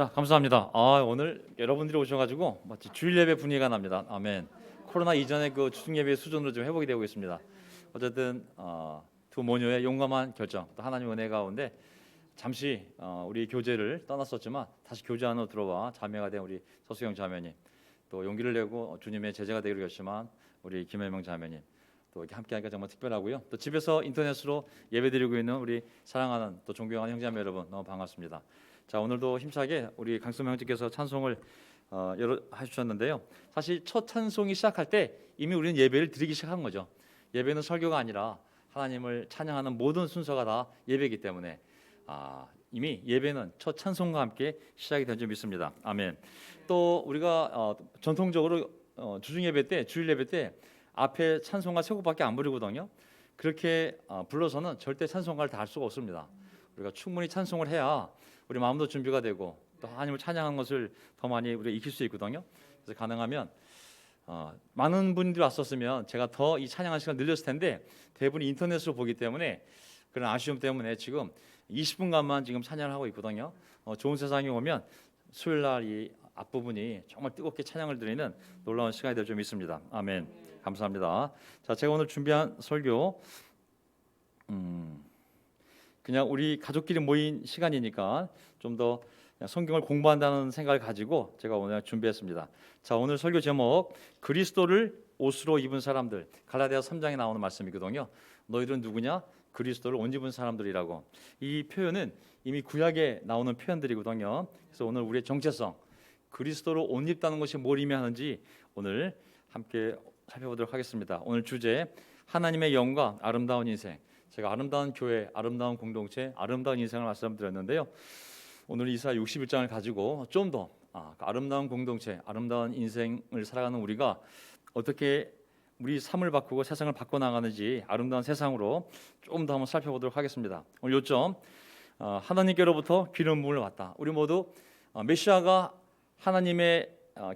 자, 감사합니다. 오늘 여러분들이 오셔가지고 마치 주일 예배 분위기가 납니다. 아멘. 코로나 이전의 그 주중 예배 수준으로 좀 회복이 되고 있습니다. 어쨌든 두 모녀의 용감한 결정, 또 하나님의 은혜 가운데 잠시 우리 교제를 떠났었지만 다시 교제 안으로 들어와 자매가 된 우리 서수영 자매님, 또 용기를 내고 주님의 제자가 되기로 결심한 우리 김혜명 자매님, 또 이렇게 함께하니까 정말 특별하고요. 또 집에서 인터넷으로 예배드리고 있는 우리 사랑하는 또 존경하는 형제자매 여러분, 너무 반갑습니다. 자, 오늘도 힘차게 우리 강수명 형제께서 찬송을 해주셨는데요. 사실 첫 찬송이 시작할 때 이미 우리는 예배를 드리기 시작한 거죠. 예배는 설교가 아니라 하나님을 찬양하는 모든 순서가 다 예배이기 때문에 이미 예배는 첫 찬송과 함께 시작이 된 줄 믿습니다. 아멘. 또 우리가 전통적으로 주중 예배 때, 주일 예배 때 앞에 찬송가 세 곡밖에 안 부르거든요. 그렇게 불러서는 절대 찬송가를 다 할 수가 없습니다. 우리가 충분히 찬송을 해야 우리 마음도 준비가 되고 또 하나님을 찬양하는 것을 더 많이 우리가 익힐 수 있거든요. 그래서 가능하면 많은 분들이 왔었으면 제가 더 이 찬양하는 시간 늘렸을 텐데 대부분 인터넷으로 보기 때문에 그런 아쉬움 때문에 지금 20분간만 지금 찬양을 하고 있거든요. 좋은 세상이 오면 수요일 날 이 앞부분이 정말 뜨겁게 찬양을 드리는 놀라운 시간이 될 줄 믿습니다. 아멘. 감사합니다. 자, 제가 오늘 준비한 설교 그냥 우리 가족끼리 모인 시간이니까 좀 더 성경을 공부한다는 생각을 가지고 제가 오늘 준비했습니다. 자, 오늘 설교 제목 그리스도를 옷으로 입은 사람들, 갈라디아 3장에 나오는 말씀이거든요. 너희들은 누구냐? 그리스도를 옷 입은 사람들이라고. 이 표현은 이미 구약에 나오는 표현들이거든요. 그래서 오늘 우리의 정체성, 그리스도로 옷 입다는 것이 뭘 의미하는지 오늘 함께 살펴보도록 하겠습니다. 오늘 주제 하나님의 영과 아름다운 인생. 제가 아름다운 교회, 아름다운 공동체, 아름다운 인생을 말씀드렸는데요. 오늘 이사야 61장을 가지고 좀 더 아름다운 공동체, 아름다운 인생을 살아가는 우리가 어떻게 우리 삶을 바꾸고 세상을 바꿔나가는지 아름다운 세상으로 좀 더 한번 살펴보도록 하겠습니다. 오늘 요점 하나님께로부터 기름 부음을 받다. 우리 모두 메시아가 하나님의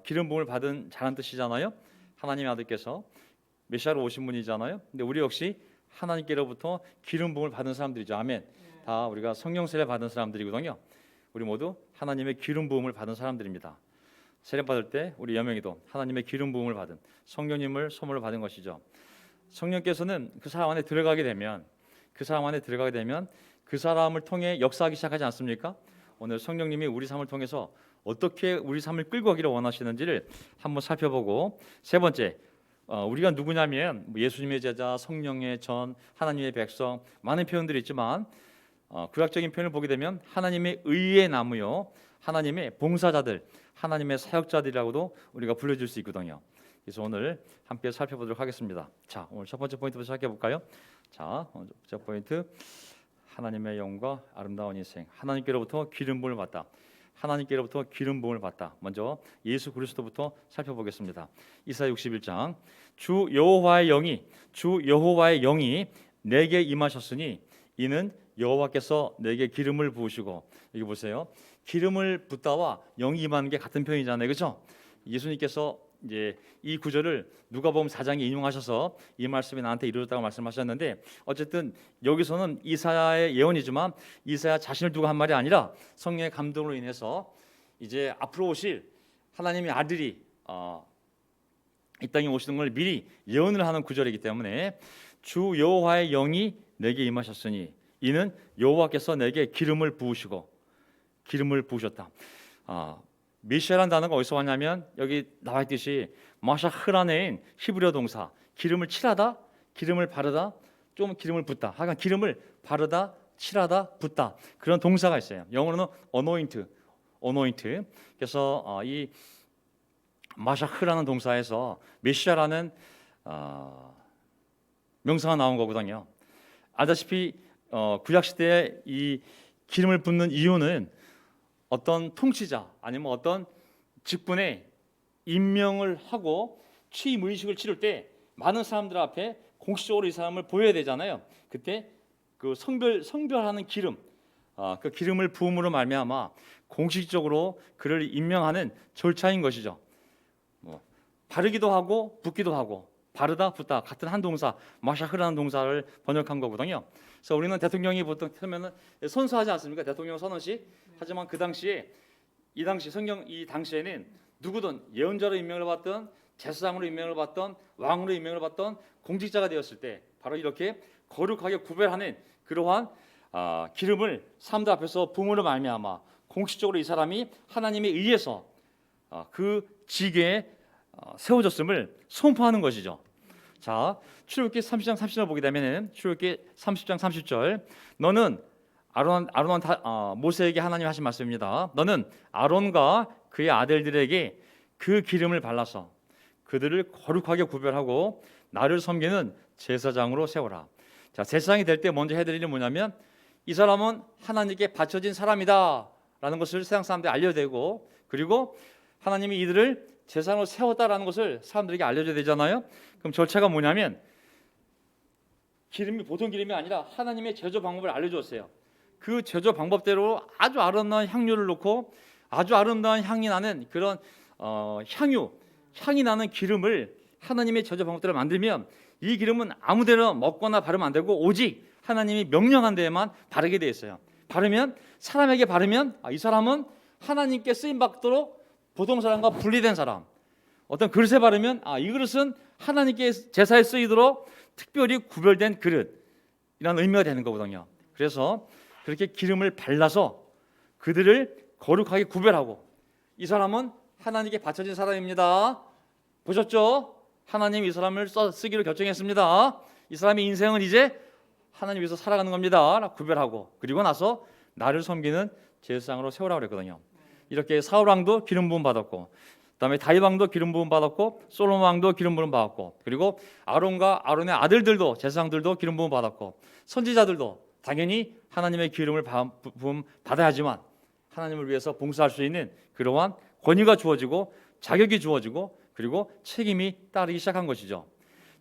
기름 부음을 받은 자란 뜻이잖아요. 하나님의 아들께서 메시아로 오신 분이잖아요. 근데 우리 역시 하나님께로부터 기름 부음을 받은 사람들이죠. 아멘. 다 우리가 성령 세례 받은 사람들이거든요. 우리 모두 하나님의 기름 부음을 받은 사람들입니다. 세례 받을 때 우리 여명이도 하나님의 기름 부음을 받은 성령님을 선물로 받은 것이죠. 성령께서는 그 사람 안에 들어가게 되면 그 사람을 통해 역사하기 시작하지 않습니까? 오늘 성령님이 우리 삶을 통해서 어떻게 우리 삶을 끌고 가기를 원하시는지를 한번 살펴보고, 세 번째 우리가 누구냐면 예수님의 제자, 성령의 전, 하나님의 백성, 많은 표현들이 있지만 구약적인 표현을 보게 되면 하나님의 의의 나무요, 하나님의 봉사자들, 하나님의 사역자들이라고도 우리가 불러줄 수 있거든요. 그래서 오늘 함께 살펴보도록 하겠습니다. 자, 오늘 첫 번째 포인트부터 시작해 볼까요? 자, 첫 포인트 하나님의 영과 아름다운 인생. 하나님께로부터 기름 부음을 받다. 하나님께로부터 기름 부음을 받다. 먼저 예수 그리스도부터 살펴보겠습니다. 이사야 61장 주 여호와의 영이 내게 임하셨으니 이는 여호와께서 내게 기름을 부으시고, 여기 보세요. 기름을 붓다와 영이 임하는 게 같은 표현이잖아요. 그렇죠? 예수님께서 이제 이 구절을 누가복음 4장에 인용하셔서 이 말씀이 나한테 이루어졌다고 말씀하셨는데, 어쨌든 여기서는 이사야의 예언이지만 이사야 자신을 두고 한 말이 아니라 성령의 감동으로 인해서 이제 앞으로 오실 하나님의 아들이 이 땅에 오시는 걸 미리 예언을 하는 구절이기 때문에 주 여호와의 영이 내게 임하셨으니 이는 여호와께서 내게 기름을 부으셨다. 메시아라는 단어가 어디서 왔냐면 여기 나와 있듯이 마샤흐라네인 히브리어 동사, 기름을 칠하다, 기름을 바르다, 좀 기름을 붓다. 하여간 기름을 바르다, 칠하다, 붓다, 그런 동사가 있어요. 영어로는 anoint. 그래서 이 마샤흐라는 동사에서 메시아라는 명사가 나온 거거든요. 알다시피 구약 시대에 이 기름을 붓는 이유는 어떤 통치자 아니면 어떤 직분에 임명을 하고 취임 의식을 치를 때 많은 사람들 앞에 공식적으로 이 사람을 보여야 되잖아요. 그때 그 성별하는 기름, 그 기름을 부음으로 말미암아 공식적으로 그를 임명하는 절차인 것이죠. 바르기도 하고 붓기도 하고, 바르다 붓다 같은 한 동사, 마샤흐라는 동사를 번역한 거거든요. 그래서 우리는 대통령이 보통 하면은 선서하지 않습니까? 대통령 선언식. 하지만 그 당시에 이 당시 성경 이 당시에는 누구든 예언자로 임명을 받던 제사장으로 임명을 받던 왕으로 임명을 받던 공직자가 되었을 때 바로 이렇게 거룩하게 구별하는 그러한 기름을 사람들 앞에서 부음으로 말미암아 공식적으로 이 사람이 하나님에 의해서 그 직에 세워졌음을 선포하는 것이죠. 자, 출애굽기 30장 30절 보게 되면은 출애굽기 30장 30절 너는 모세에게 하나님 하신 말씀입니다. 너는 아론과 그의 아들들에게 그 기름을 발라서 그들을 거룩하게 구별하고 나를 섬기는 제사장으로 세워라. 자, 제사장이 될 때 먼저 해야 될 일은 뭐냐면 이 사람은 하나님께 바쳐진 사람이다 라는 것을 세상 사람들에 알려야 되고, 그리고 하나님이 이들을 제사장으로 세웠다라는 것을 사람들에게 알려줘야 되잖아요. 그럼 절차가 뭐냐면 기름이 보통 기름이 아니라 하나님의 제조 방법을 알려줬어요. 그 제조 방법대로 아주 아름다운 향료를 넣고 아주 아름다운 향이 나는 그런 향이 나는 기름을 하나님의 제조 방법대로 만들면 이 기름은 아무데나 먹거나 바르면 안 되고 오직 하나님이 명령한 데에만 바르게 돼 있어요. 바르면 사람에게 바르면 이 사람은 하나님께 쓰임 받도록 보통 사람과 분리된 사람. 어떤 그릇에 바르면 이 그릇은 하나님께 제사에 쓰이도록 특별히 구별된 그릇이라는 의미가 되는 거거든요. 그래서 그렇게 기름을 발라서 그들을 거룩하게 구별하고 이 사람은 하나님께 바쳐진 사람입니다. 보셨죠? 하나님이 이 사람을 쓰기로 결정했습니다. 이 사람의 인생은 이제 하나님 위해서 살아가는 겁니다. 구별하고 그리고 나서 나를 섬기는 제사장으로 세우라고 그랬거든요. 이렇게 사울 왕도 기름 부음 받았고, 그다음에 다윗 왕도 기름 부음 받았고, 솔로몬 왕도 기름 부음 받았고, 그리고 아론과 아론의 아들들도 제사장들도 기름 부음 받았고, 선지자들도 당연히 하나님의 기름을 부음 받아야지만 하나님을 위해서 봉사할 수 있는 그러한 권위가 주어지고 자격이 주어지고 그리고 책임이 따르기 시작한 것이죠.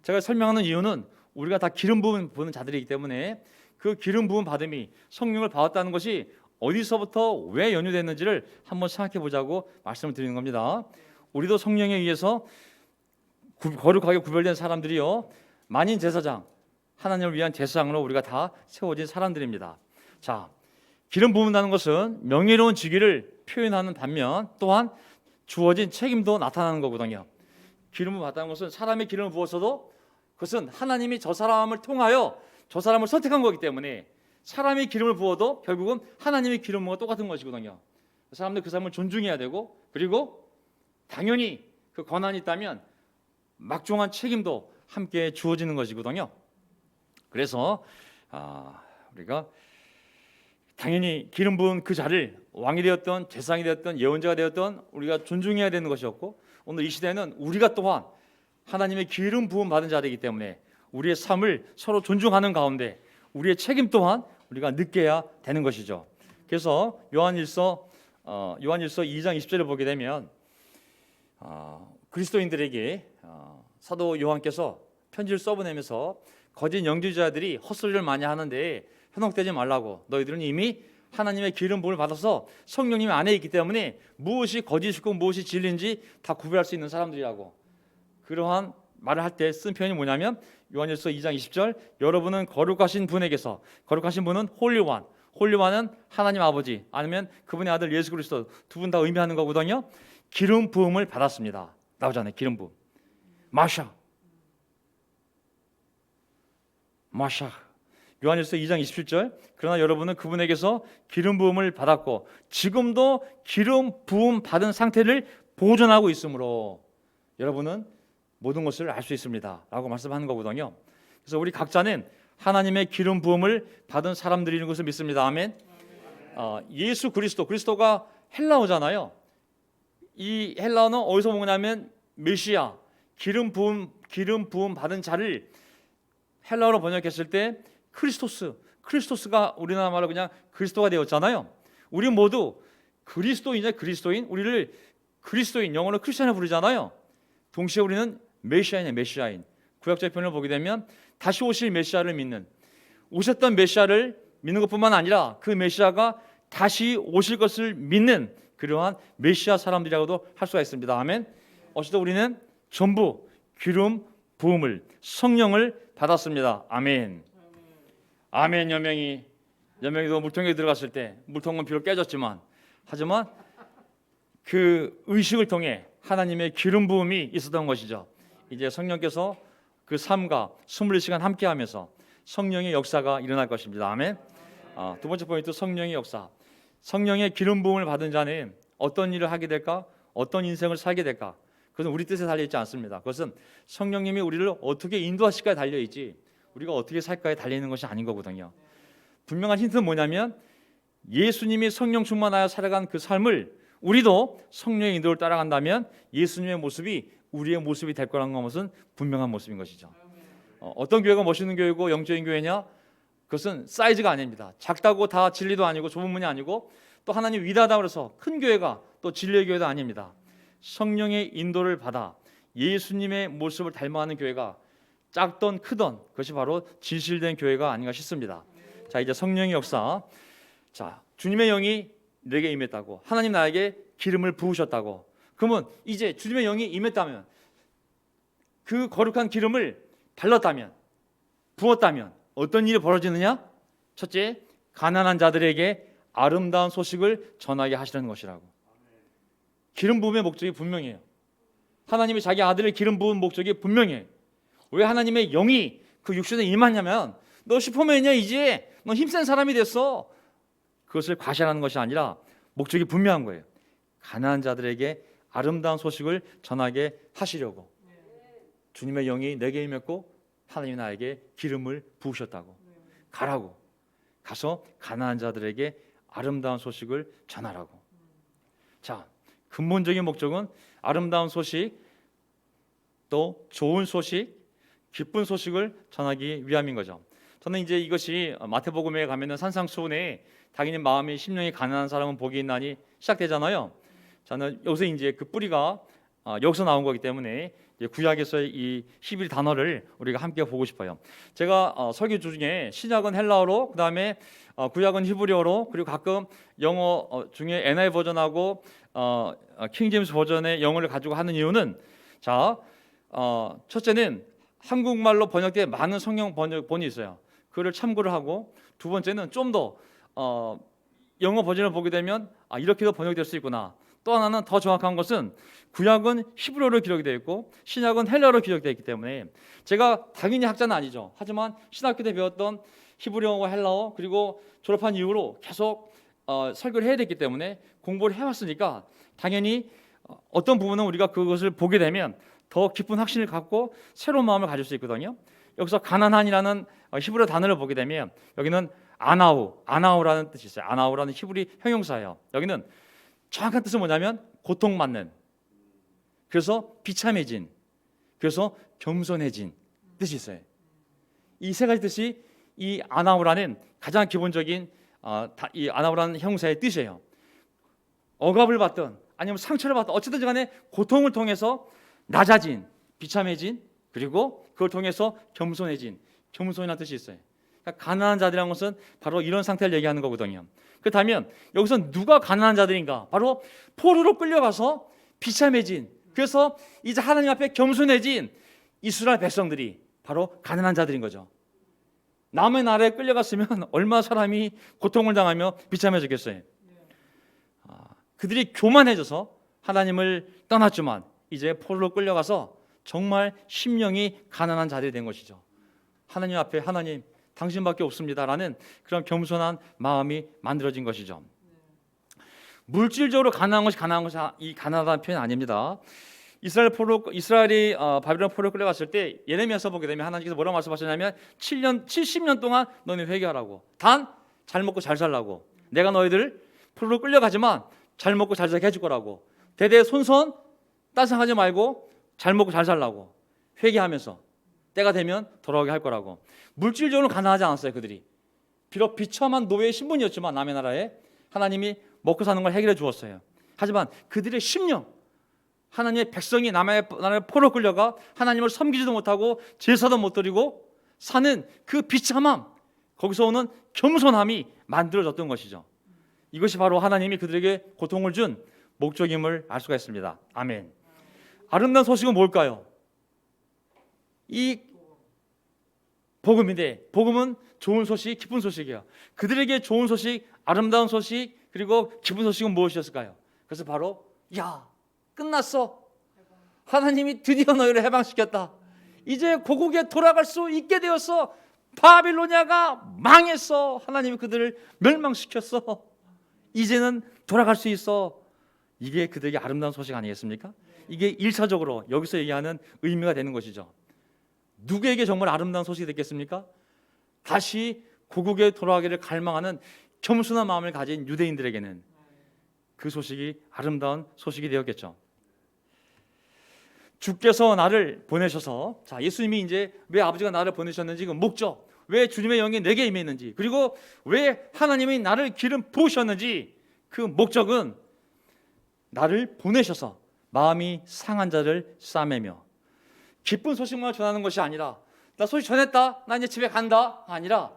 제가 설명하는 이유는 우리가 다 기름 부음 받는 자들이기 때문에 그 기름 부음 받음이 성령을 받았다는 것이 어디서부터 왜 연유됐는지를 한번 생각해 보자고 말씀을 드리는 겁니다. 우리도 성령에 의해서 거룩하게 구별된 사람들이요, 만인 제사장, 하나님을 위한 제사장으로 우리가 다 세워진 사람들입니다. 자, 기름 부음다는 것은 명예로운 직위를 표현하는 반면 또한 주어진 책임도 나타나는 거거든요. 기름을 받다는 것은 사람의 기름을 부어서도 그것은 하나님이 저 사람을 통하여 저 사람을 선택한 거기 때문에 사람이 기름을 부어도 결국은 하나님의 기름 부음과 똑같은 것이거든요. 사람들 그 사람을 존중해야 되고 그리고 당연히 그 권한이 있다면 막중한 책임도 함께 주어지는 것이거든요. 그래서 우리가 당연히 기름 부은 그 자를 왕이 되었던 제사장이 되었던 예언자가 되었던 우리가 존중해야 되는 것이었고, 오늘 이 시대는 우리가 또한 하나님의 기름 부음 받은 자이기 때문에 우리의 삶을 서로 존중하는 가운데 우리의 책임 또한 우리가 느껴야 되는 것이죠. 그래서 요한일서 2장 20절을 보게 되면 그리스도인들에게 사도 요한께서 편지를 써보내면서 거짓 영주자들이 헛소리를 많이 하는데 현혹되지 말라고, 너희들은 이미 하나님의 기름 부음을 받아서 성령님이 안에 있기 때문에 무엇이 거짓이고 무엇이 진리인지 다 구별할 수 있는 사람들이라고, 그러한 말을 할 때 쓴 표현이 뭐냐면 요한일서 2장 20절, 여러분은 거룩하신 분에게서, 거룩하신 분은 홀리완, 홀리완은 하나님 아버지 아니면 그분의 아들 예수 그리스도 두 분 다 의미하는 거거든요. 기름 부음을 받았습니다. 나오잖아요. 기름 부음. 마샤. 요한일서 2장 27절, 그러나 여러분은 그분에게서 기름 부음을 받았고 지금도 기름 부음 받은 상태를 보존하고 있으므로 여러분은 모든 것을 알 수 있습니다 라고 말씀하는 거거든요. 그래서 우리 각자는 하나님의 기름 부음을 받은 사람들인 것을 믿습니다. 아멘. 예수 그리스도가 헬라어잖아요. 이 헬라어는 어디서 보냐면 메시아, 기름 부음 받은 자를 헬라어로 번역했을 때 크리스토스가 우리나라 말로 그냥 그리스도가 되었잖아요. 우리 모두 그리스도인, 우리를 그리스도인, 영어로 크리스천을 부르잖아요. 동시에 우리는 메시아인. 구약적 표현을 보게 되면 다시 오실 메시아를 믿는, 오셨던 메시아를 믿는 것뿐만 아니라 그 메시아가 다시 오실 것을 믿는 그러한 메시아 사람들이라고도 할 수가 있습니다. 아멘. 어쨌든 우리는 전부 기름 부음을, 성령을 받았습니다. 아멘. 아멘. 여명이도 물통에 들어갔을 때 물통은 비록 깨졌지만 하지만 그 의식을 통해 하나님의 기름 부음이 있었던 것이죠. 이제 성령께서 그 삶과 24시간 함께하면서 성령의 역사가 일어날 것입니다. 아멘. 두 번째 포인트, 성령의 역사. 성령의 기름 부음을 받은 자는 어떤 일을 하게 될까? 어떤 인생을 살게 될까? 그것은 우리 뜻에 달려있지 않습니다. 그것은 성령님이 우리를 어떻게 인도하실까에 달려있지 우리가 어떻게 살까에 달려있는 것이 아닌 거거든요. 분명한 힌트는 뭐냐면 예수님이 성령 충만하여 살아간 그 삶을 우리도 성령의 인도를 따라간다면 예수님의 모습이 우리의 모습이 될 거라는 것은 분명한 모습인 것이죠. 어떤 교회가 멋있는 교회고 영적인 교회냐? 그것은 사이즈가 아닙니다. 작다고 다 진리도 아니고 좁은 문이 아니고 또 하나님 위대하다고 해서 큰 교회가 또 진리의 교회도 아닙니다. 성령의 인도를 받아 예수님의 모습을 닮아가는 교회가 작던 크던 그것이 바로 진실된 교회가 아닌가 싶습니다. 자, 이제 성령의 역사. 자, 주님의 영이 내게 임했다고, 하나님 나에게 기름을 부으셨다고. 그러면 이제 주님의 영이 임했다면, 그 거룩한 기름을 발랐다면, 부었다면 어떤 일이 벌어지느냐? 첫째, 가난한 자들에게 아름다운 소식을 전하게 하시는 것이라고. 기름 부음의 목적이 분명해요. 하나님이 자기 아들을 기름 부은 목적이 분명해. 왜 하나님의 영이 그 육신에 임하냐면, 너 슈퍼맨이야, 이제 너 힘센 사람이 됐어. 그것을 과시하는 것이 아니라 목적이 분명한 거예요. 가난한 자들에게 아름다운 소식을 전하게 하시려고. 주님의 영이 내게 임했고 하나님이 나에게 기름을 부으셨다고. 가라고. 가서 가난한 자들에게 아름다운 소식을 전하라고. 자, 근본적인 목적은 아름다운 소식, 또 좋은 소식, 기쁜 소식을 전하기 위함인 거죠. 저는 이제 이것이 마태복음에 가면은 산상수훈에 당연히 마음이 심령이 가난한 사람은 복이 있나니 시작되잖아요. 저는 여기서 이제 그 뿌리가 여기서 나온 거기 때문에 구약에서의 이 11단어를 우리가 함께 보고 싶어요. 제가 설교 중에 신약은 헬라어로, 그 다음에 구약은 히브리어로, 그리고 가끔 영어 중에 NIV 버전하고 킹제임스 버전의 영어를 가지고 하는 이유는, 자, 첫째는 한국말로 번역된 많은 성경 번역본이 있어요. 그를 참고를 하고, 두 번째는 좀 더 영어 버전을 보게 되면 이렇게도 번역될 수 있구나. 또 하나는 더 정확한 것은 구약은 히브리어로 기록이 되어 있고 신약은 헬라어로 기록되어 있기 때문에, 제가 당연히 학자는 아니죠. 하지만 신학교 때 배웠던 히브리어와 헬라어, 그리고 졸업한 이후로 계속 설교를 해야 됐기 때문에 공부를 해왔으니까 당연히 어떤 부분은 우리가 그것을 보게 되면 더 깊은 확신을 갖고 새로운 마음을 가질 수 있거든요. 여기서 가난한이라는 히브리어 단어를 보게 되면 여기는 아나우라는 뜻이 있어요. 아나우라는 히브리 형용사예요. 여기는 정확한 뜻은 뭐냐면 고통받는, 그래서 비참해진, 그래서 겸손해진 뜻이 있어요. 이 세 가지 뜻이 이 아나우라는 가장 기본적인 이 아나우라는 형용사의 뜻이에요. 억압을 받든 아니면 상처를 받든 어쨌든 간에 고통을 통해서 낮아진, 비참해진, 그리고 그걸 통해서 겸손해진, 겸손이라는 뜻이 있어요. 그러니까 가난한 자들이라는 것은 바로 이런 상태를 얘기하는 거거든요. 그렇다면 여기서 누가 가난한 자들인가? 바로 포로로 끌려가서 비참해진, 그래서 이제 하나님 앞에 겸손해진 이스라엘 백성들이 바로 가난한 자들인 거죠. 남의 나라에 끌려갔으면 얼마나 사람이 고통을 당하며 비참해졌겠어요. 그들이 교만해져서 하나님을 떠났지만 이제 포로로 끌려가서 정말 심령이 가난한 자들이 된 것이죠. 하나님 앞에, 하나님 당신밖에 없습니다라는 그런 겸손한 마음이 만들어진 것이죠. 물질적으로 가난한 것이 이 가난하다는 표현 아닙니다. 이스라엘이 바빌론 포로로 끌려갔을 때 예레미야서 보게 되면 하나님께서 뭐라고 말씀하셨냐면 70년 동안 너네 회개하라고, 단 잘 먹고 잘 살라고, 내가 너희들 포로로 끌려가지만 잘 먹고 잘 살게 해줄 거라고, 대대 손손 딴 생각하지 말고 잘 먹고 잘 살라고, 회개하면서 때가 되면 돌아오게 할 거라고. 물질적으로 가난하지 않았어요. 그들이 비록 비참한 노예의 신분이었지만 남의 나라에 하나님이 먹고 사는 걸 해결해 주었어요. 하지만 그들의 심령, 하나님의 백성이 남의 나라에 포로 끌려가 하나님을 섬기지도 못하고 제사도 못 드리고 사는 그 비참함, 거기서 오는 겸손함이 만들어졌던 것이죠. 이것이 바로 하나님이 그들에게 고통을 준 목적임을 알 수가 있습니다. 아멘. 아름다운 소식은 뭘까요? 이 복음인데, 복음은 좋은 소식, 기쁜 소식이에요. 그들에게 좋은 소식, 아름다운 소식, 그리고 기쁜 소식은 무엇이었을까요? 그래서 바로 야, 끝났어. 하나님이 드디어 너희를 해방시켰다. 이제 고국에 돌아갈 수 있게 되었어. 바빌로니아가 망했어. 하나님이 그들을 멸망시켰어. 이제는 돌아갈 수 있어. 이게 그들에게 아름다운 소식 아니겠습니까? 이게 1차적으로 여기서 얘기하는 의미가 되는 것이죠. 누구에게 정말 아름다운 소식이 됐겠습니까? 다시 고국에 돌아가기를 갈망하는 겸손한 마음을 가진 유대인들에게는 그 소식이 아름다운 소식이 되었겠죠. 주께서 나를 보내셔서, 자, 예수님이 이제 왜 아버지가 나를 보내셨는지 그 목적, 왜 주님의 영이 내게 임했는지, 그리고 왜 하나님이 나를 기름 부으셨는지 그 목적은 나를 보내셔서 마음이 상한 자를 싸매며, 기쁜 소식만 전하는 것이 아니라 나 소식 전했다, 나 이제 집에 간다 아니라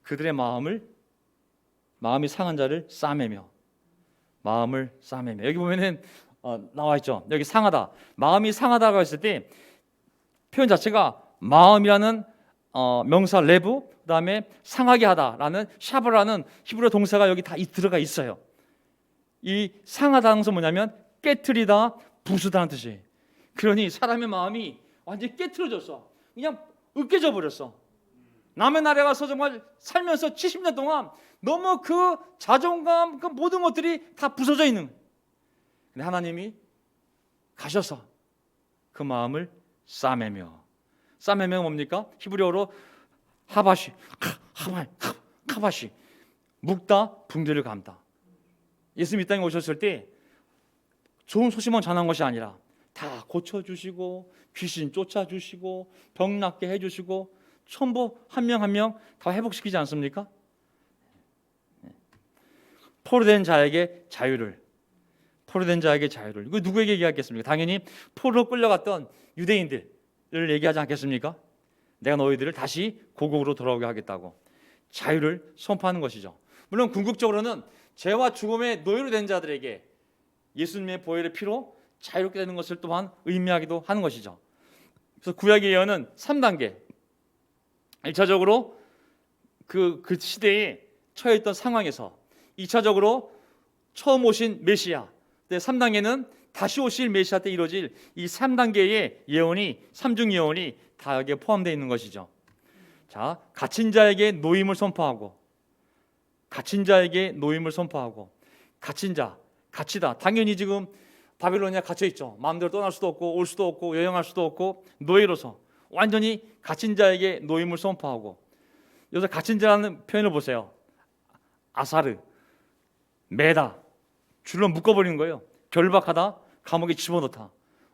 그들의 마음이 상한 자를 싸매며, 마음을 싸매며. 여기 보면은 나와 있죠. 여기 상하다, 마음이 상하다고 했을 때 표현 자체가 마음이라는 명사 레부, 그다음에 상하게 하다라는 샤브라는 히브리 동사가 여기 다 들어가 있어요. 이 상하다는 것은 뭐냐면 깨트리다, 부수다는 뜻이에요. 그러니 사람의 마음이 완전히 깨트려졌어. 그냥 으깨져 버렸어. 남의 나라에 가서 정말 살면서 70년 동안 너무 그 자존감, 그 모든 것들이 다 부서져 있는 거예요. 근데 하나님이 가셔서 그 마음을 싸매며, 싸매며 뭡니까? 히브리어로 하바시, 카바시, 묵다, 붕대를 감다. 예수님 이 땅에 오셨을 때 좋은 소식만 전한 것이 아니라 다 고쳐주시고, 귀신 쫓아주시고, 병 낫게 해주시고, 전부 한 명 한 명 다 회복시키지 않습니까? 포로된 자에게 자유를, 포로된 자에게 자유를. 이거 누구에게 얘기하겠습니까? 당연히 포로로 끌려갔던 유대인들을 얘기하지 않겠습니까? 내가 너희들을 다시 고국으로 돌아오게 하겠다고 자유를 선포하는 것이죠. 물론 궁극적으로는 죄와 죽음의 노예로 된 자들에게 예수님의 보혈의 피로 자유롭게 되는 것을 또한 의미하기도 하는 것이죠. 그래서 구약의 예언은 3단계. 1차적으로 그 시대에 처해 있던 상황에서, 2차적으로 처음 오신 메시아, 3단계는 다시 오실 메시아 때 이루어질 이 3단계의 예언이, 3중 예언이 다 여기에 포함되어 있는 것이죠. 자, 갇힌 자에게 노임을 선포하고, 갇힌 자에게 노임을 선포하고, 갇힌 자, 갇히다. 당연히 지금 바빌로니아 갇혀 있죠. 마음대로 떠날 수도 없고 올 수도 없고 여행할 수도 없고 노예로서 완전히 갇힌 자에게 노임을 선포하고. 여기서 갇힌 자라는 표현을 보세요. 아사르, 매다, 줄로 묶어버리는 거예요. 결박하다, 감옥에 집어넣다.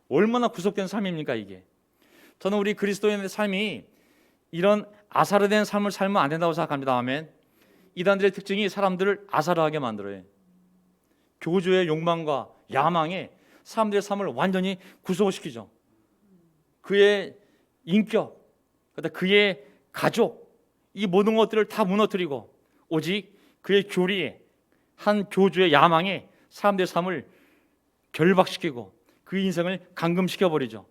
얼마나 구속된 삶입니까 이게. 저는 우리 그리스도인의 삶이 이런 아사르된 삶을 살면 안 된다고 생각합니다. 아멘. 이단들의 특징이 사람들을 아사르하게 만들어요. 교조의 욕망과 야망에 사람들의 삶을 완전히 구속시키죠. 그의 인격, 그의 가족, 이 모든 것들을 다 무너뜨리고 오직 그의 교리에, 한 교주의 야망에 사람들의 삶을 결박시키고 그 인생을 감금시켜버리죠.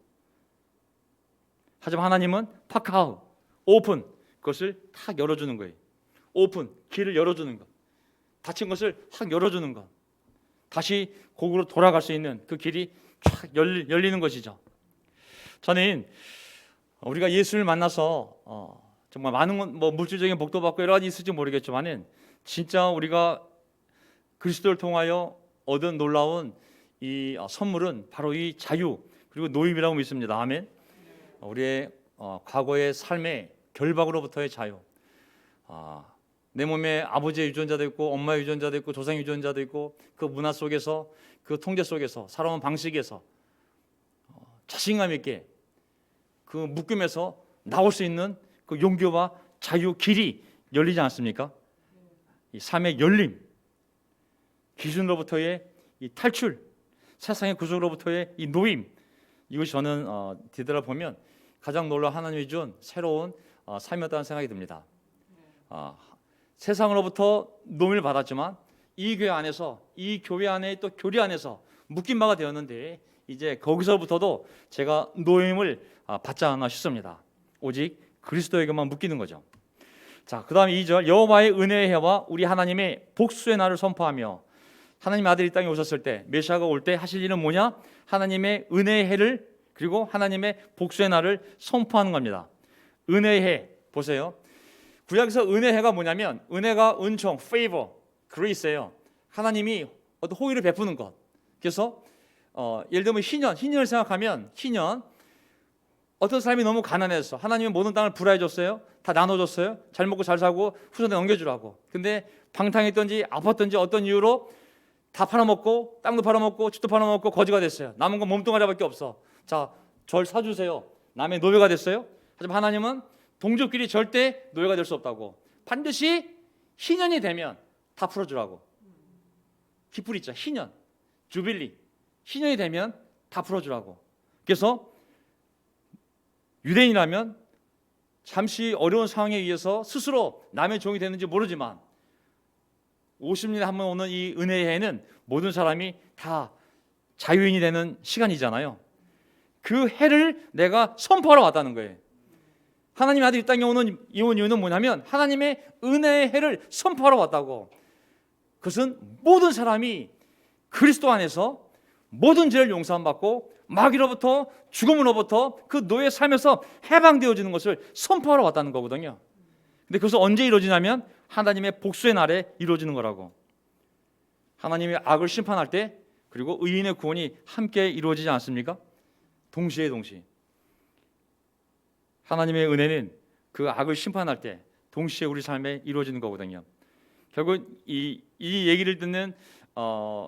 하지만 하나님은 파카우, 오픈, 그것을 탁 열어주는 거예요. 오픈, 길을 열어주는 것, 닫힌 것을 탁 열어주는 것, 다시 고국으로 돌아갈 수 있는 그 길이 쫙 열리는 것이죠. 저는 우리가 예수를 만나서 정말 많은 물질적인 복도 받고 여러 가지 있을지 모르겠지만은 진짜 우리가 그리스도를 통하여 얻은 놀라운 이 선물은 바로 이 자유 그리고 노임이라고 믿습니다. 아멘. 우리의 과거의 삶의 결박으로부터의 자유. 내 몸에 아버지의 유전자도 있고 엄마의 유전자도 있고 조상의 유전자도 있고 그 문화 속에서, 그 통제 속에서, 살아온 방식에서 자신감 있게 그 묶임에서 나올 수 있는 그 용기와 자유 길이 열리지 않습니까? 이 삶의 열림, 기준으로부터의 이 탈출, 세상의 구속으로부터의 이 노임, 이것이 저는 뒤돌아보면 가장 놀라운 하나님이 준 새로운 삶이었다는 생각이 듭니다. 세상으로부터 노임을 받았지만 이 교회 안에서, 이 교회 안에 또 교리 안에서 묶인 바가 되었는데 이제 거기서부터도 제가 노임을 받지 않나 싶습니다. 오직 그리스도에게만 묶이는 거죠. 자, 그 다음에 2절, 여호와의 은혜의 해와 우리 하나님의 복수의 날을 선포하며. 하나님의 아들이 이 땅에 오셨을 때, 메시아가 올 때 하실 일은 뭐냐? 하나님의 은혜의 해를, 그리고 하나님의 복수의 날을 선포하는 겁니다. 은혜의 해 보세요. 구약에서 은혜의 해가 뭐냐면, 은혜가 은총, favor, grace예요. 하나님이 어떤 호의를 베푸는 것. 그래서 예를 들면 희년을 생각하면, 희년, 어떤 사람이 너무 가난해서 하나님은 모든 땅을 불화해 줬어요. 다 나눠줬어요. 잘 먹고 잘 살고 후손에 넘겨주라고. 근데 방탕했던지 아팠던지 어떤 이유로 다 팔아먹고, 땅도 팔아먹고 집도 팔아먹고 거지가 됐어요. 남은 건 몸뚱아리밖에 없어. 자, 절 사주세요. 남의 노예가 됐어요. 하지만 하나님은 동족끼리 절대 노예가 될 수 없다고, 반드시 희년이 되면 다 풀어주라고. 기풀 있죠. 희년, 주빌리, 희년이 되면 다 풀어주라고. 그래서 유대인이라면 잠시 어려운 상황에 의해서 스스로 남의 종이 되는지 모르지만 50년에 한 번 오는 이 은혜의 해는 모든 사람이 다 자유인이 되는 시간이잖아요. 그 해를 내가 선포하러 왔다는 거예요. 하나님의 아들이 이 땅에 오는 이유는 뭐냐면, 하나님의 은혜의 해를 선포하러 왔다고. 그것은 모든 사람이 그리스도 안에서 모든 죄를 용서받고 마귀로부터, 죽음으로부터, 그 노예 삶에서 해방되어지는 것을 선포하러 왔다는 거거든요. 근데 그것은 언제 이루어지냐면 하나님의 복수의 날에 이루어지는 거라고. 하나님이 악을 심판할 때, 그리고 의인의 구원이 함께 이루어지지 않습니까? 동시에. 하나님의 은혜는 그 악을 심판할 때 동시에 우리 삶에 이루어지는 거거든요. 결국 이 얘기를 듣는